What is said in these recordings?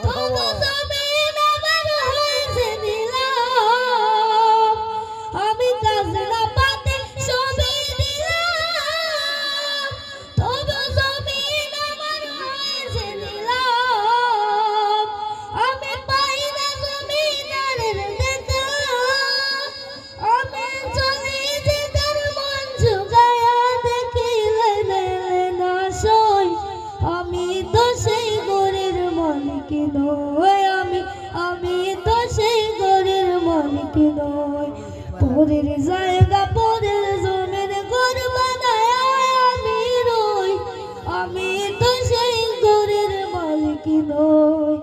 তবু জমিন আমার হয়েছে নিলাম, আমি খাজনা পাতি সবই দিলাম। তবু জমিন আমার হয়েছে নিলাম, আমি পাই না জমিদারের দেখা। আমি চলি যে তার মন জুগায়া দেখিলে দিলে না সই। আমি তো সেই গরের মালিক নই, আমি তো সেই গরের মালিক নই। পরের জায়গা পরের জমির ঘর বানায় আমি রই। আমি তো সেই গরের মালিক নই,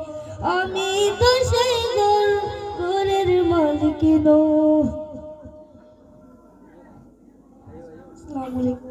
আমি তো সেই গরের মালিক নই। আসসালামু আলাইকুম।